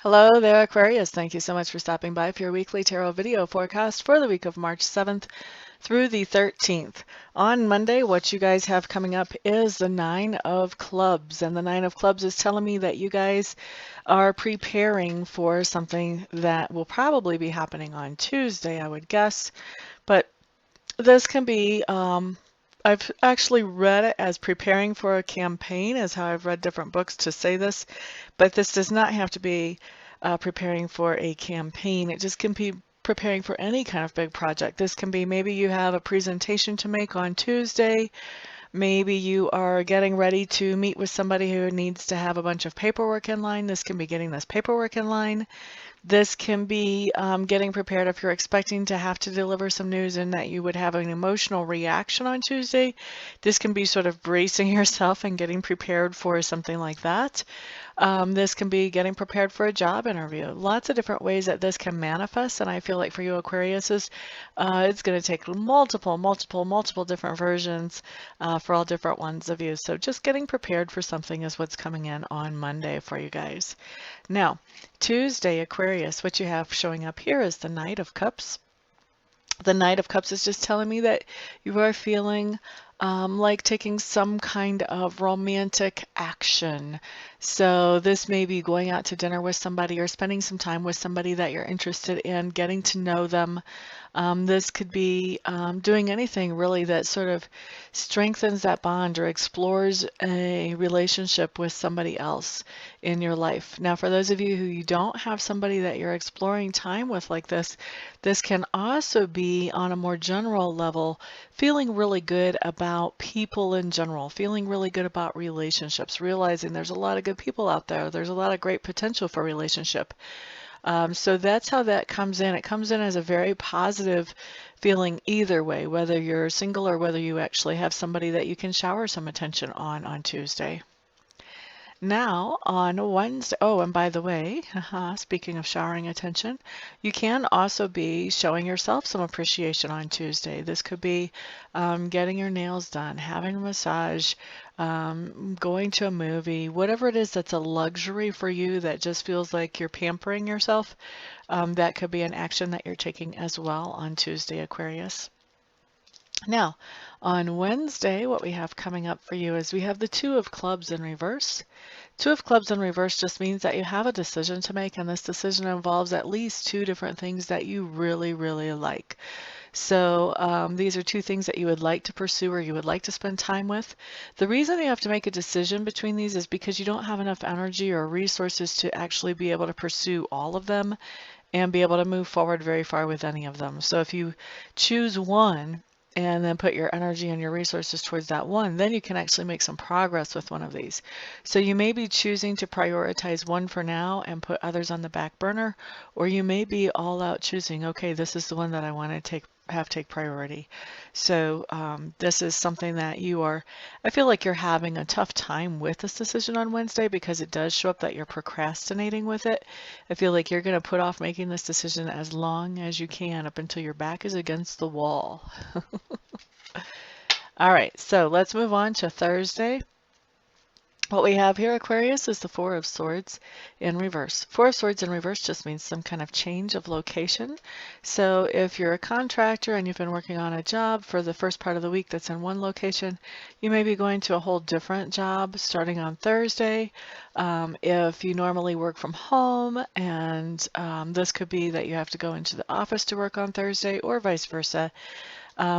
Hello there, Aquarius. Thank you so much for stopping by for your weekly tarot video forecast for the week of March 7th through the 13th. On Monday, what you guys have coming up is the Nine of Clubs. And the Nine of Clubs is telling me that you guys are preparing for something that will probably be happening on Tuesday, I would guess. But this can be I've actually read it as preparing for a campaign, is how I've read different books to say this, but this does not have to be preparing for a campaign. It just can be preparing for any kind of big project. This can be maybe you have a presentation to make on Tuesday. Maybe you are getting ready to meet with somebody who needs to have a bunch of paperwork in line. This can be getting this paperwork in line. This can be getting prepared if you're expecting to have to deliver some news and that you would have an emotional reaction on Tuesday. This can be sort of bracing yourself and getting prepared for something like that. This can be getting prepared for a job interview. Lots of different ways that this can manifest, and I feel like for you Aquariuses, it's going to take multiple different versions for all different ones of you. So just getting prepared for something is what's coming in on Monday for you guys. Now, Tuesday, Aquarius, what you have showing up here is the Knight of Cups. The Knight of Cups is just telling me that you are feeling like taking some kind of romantic action. So this may be going out to dinner with somebody or spending some time with somebody that you're interested in, getting to know them. This could be doing anything really that sort of strengthens that bond or explores a relationship with somebody else in your life. Now, for those of you who you don't have somebody that you're exploring time with like this can also be on a more general level, feeling really good about people in general, feeling really good about relationships, realizing there's a lot of good people out there. There's a lot of great potential for relationship. So that's how that comes in. It comes in as a very positive feeling either way, whether you're single or whether you actually have somebody that you can shower some attention on Tuesday. Now on Wednesday, oh, and by the way, speaking of showering attention, you can also be showing yourself some appreciation on Tuesday. This could be getting your nails done, having a massage, going to a movie, whatever it is that's a luxury for you that just feels like you're pampering yourself. That could be an action that you're taking as well on Tuesday, Aquarius. Now, on Wednesday, what we have coming up for you is we have the Two of Clubs in reverse. Two of Clubs in reverse just means that you have a decision to make, and this decision involves at least two different things that you really like. So these are two things that you would like to pursue or you would like to spend time with. The reason you have to make a decision between these is because you don't have enough energy or resources to actually be able to pursue all of them and be able to move forward very far with any of them. So if you choose one, and then put your energy and your resources towards that one, then you can actually make some progress with one of these. So you may be choosing to prioritize one for now and put others on the back burner, or you may be all out choosing, okay, this is the one that I want to take priority. So this is something that I feel like you're having a tough time with this decision on Wednesday because it does show up that you're procrastinating with it. I feel like you're going to put off making this decision as long as you can up until your back is against the wall. All right, so let's move on to Thursday. What we have here, Aquarius, is the Four of Swords in reverse. Four of Swords in reverse just means some kind of change of location. So if you're a contractor and you've been working on a job for the first part of the week that's in one location, you may be going to a whole different job starting on Thursday. If you normally work from home, and this could be that you have to go into the office to work on Thursday or vice versa.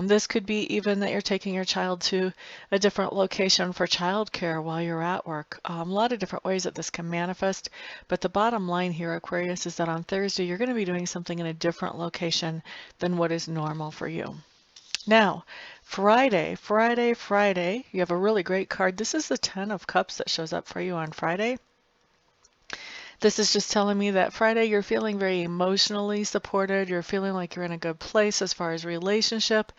This could be even that you're taking your child to a different location for childcare while you're at work. A lot of different ways that this can manifest, but the bottom line here, Aquarius, is that on Thursday you're going to be doing something in a different location than what is normal for you. Now, Friday, you have a really great card. This is the Ten of Cups that shows up for you on Friday. This is just telling me that Friday you're feeling very emotionally supported. You're feeling like you're in a good place as far as relationship.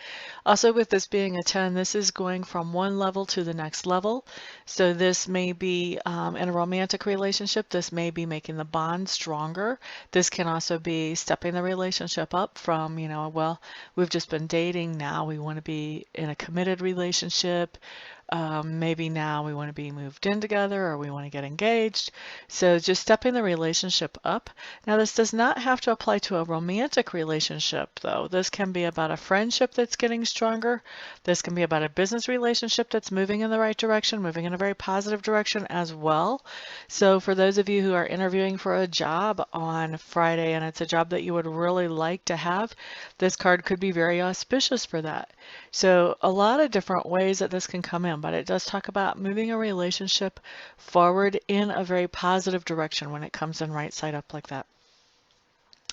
Also, with this being a 10, this is going from one level to the next level. So this may be in a romantic relationship. This may be making the bond stronger. This can also be stepping the relationship up from, well, we've just been dating. Now we want to be in a committed relationship. Maybe now we want to be moved in together or we want to get engaged. So just stepping the relationship up. Now, this does not have to apply to a romantic relationship, though. This can be about a friendship that's getting stronger. This can be about a business relationship that's moving in the right direction, moving in a very positive direction as well. So for those of you who are interviewing for a job on Friday and it's a job that you would really like to have, this card could be very auspicious for that. So a lot of different ways that this can come in, but it does talk about moving a relationship forward in a very positive direction when it comes in right side up like that.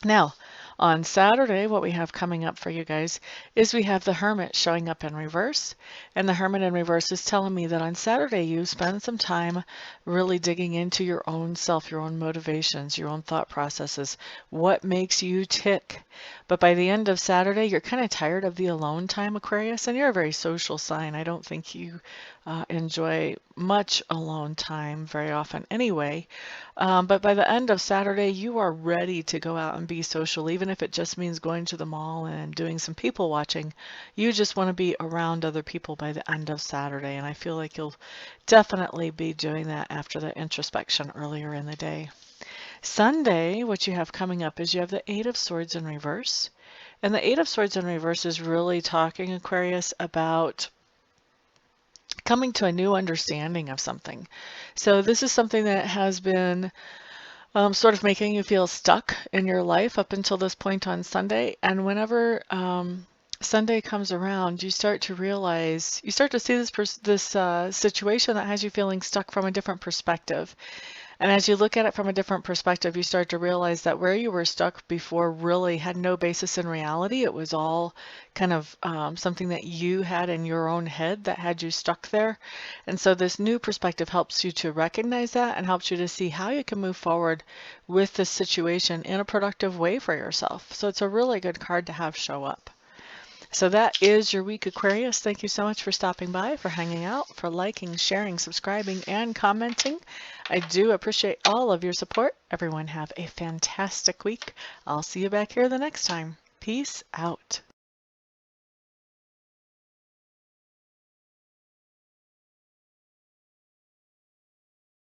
Now, on Saturday, what we have coming up for you guys is we have the Hermit showing up in reverse. And the Hermit in reverse is telling me that on Saturday you spend some time really digging into your own self, your own motivations, your own thought processes, what makes you tick. But by the end of Saturday, you're kind of tired of the alone time, Aquarius, and you're a very social sign. I don't think you enjoy much alone time very often anyway. But by the end of Saturday, you are ready to go out and be social, even if it just means going to the mall and doing some people watching. You just want to be around other people by the end of Saturday, and I feel like you'll definitely be doing that after the introspection earlier in the day. Sunday, what you have coming up is you have the Eight of Swords in reverse. And the Eight of Swords in reverse is really talking, Aquarius, about coming to a new understanding of something. So this is something that has been sort of making you feel stuck in your life up until this point on Sunday. And whenever Sunday comes around, you start to realize, you start to see this situation that has you feeling stuck from a different perspective. And as you look at it from a different perspective, you start to realize that where you were stuck before really had no basis in reality. It was all kind of something that you had in your own head that had you stuck there. And so this new perspective helps you to recognize that and helps you to see how you can move forward with this situation in a productive way for yourself. So it's a really good card to have show up. So that is your week, Aquarius. Thank you so much for stopping by, for hanging out, for liking, sharing, subscribing, and commenting. I do appreciate all of your support. Everyone have a fantastic week. I'll see you back here the next time. Peace out.